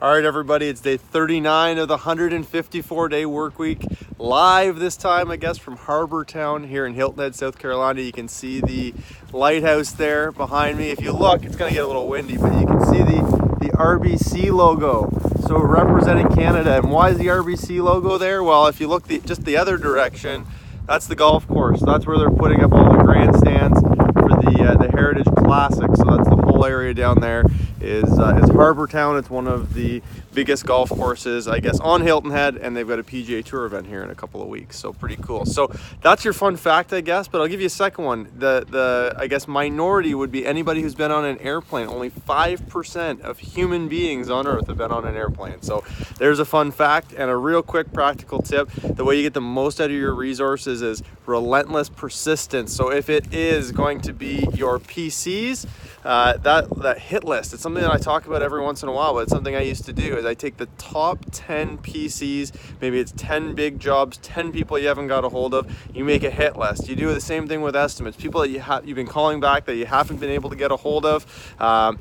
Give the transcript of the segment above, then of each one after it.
All right, everybody, it's day 39 of the 154-day work week. Live this time, I guess, from Harbor Town here in Hilton Head, South Carolina. You can see the lighthouse there behind me. If you look, it's going to get a little windy, but you can see the RBC logo. So representing Canada. And why is the RBC logo there? Well, if you look just the other direction, that's the golf course. That's where they're putting up all the grandstands for the Heritage Classic. So that's the whole area down there is Harbor Town. It's one of the biggest golf courses, I guess, on Hilton Head, and they've got a PGA Tour event here in a couple of weeks, so pretty cool. So that's your fun fact, I guess, but I'll give you a second one. The I guess minority would be anybody who's been on an airplane. Only 5% of human beings on Earth have been on an airplane. So there's a fun fact and a real quick practical tip. The way you get the most out of your resources is relentless persistence. So if it is going to be your PCs, that hit list, it's something that I talk about every once in a while, but it's something I used to do. Is I take the top 10 PCs, maybe it's 10 big jobs, 10 people you haven't got a hold of, you make a hit list. You do the same thing with estimates. People that you've been calling back that you haven't been able to get a hold of,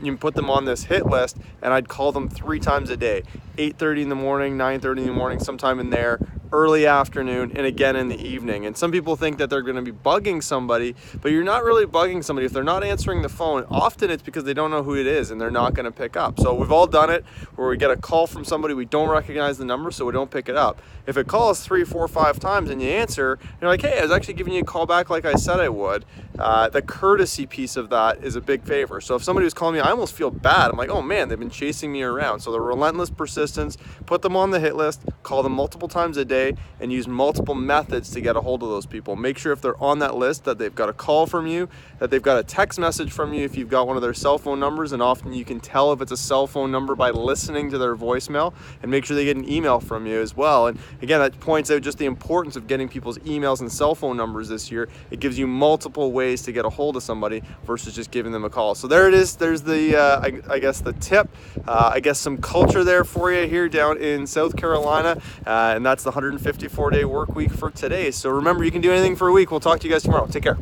you put them on this hit list, and I'd call them 3 times a day. 8:30 in the morning, 9:30 in the morning, sometime in there, early afternoon, and again in the evening. And some people think that they're going to be bugging somebody, but you're not really bugging somebody. If they're not answering the phone, often it's because they don't know who it is and they're not going to pick up. So we've all done it where we get a call from somebody, we don't recognize the number, so we don't pick it up. If it calls 3, 4, 5 times and you answer, you're like, hey, I was actually giving you a call back like I said I would. The courtesy piece of that is a big favor. So if somebody was calling me, I almost feel bad. I'm like, oh man, they've been chasing me around. So the relentless persistence, put them on the hit list, call them multiple times a day, and use multiple methods to get a hold of those people. Make sure if they're on that list that they've got a call from you, that they've got a text message from you if you've got one of their cell phone numbers, and often you can tell if it's a cell phone number by listening to their voicemail, and make sure they get an email from you as well. And again, that points out just the importance of getting people's emails and cell phone numbers this year. It gives you multiple ways to get a hold of somebody versus just giving them a call. So there it is. There's the I guess the tip. I guess some culture there for you here down in South Carolina, and that's the 154-day work week for today. So remember, you can do anything for a week. We'll talk to you guys tomorrow. Take care.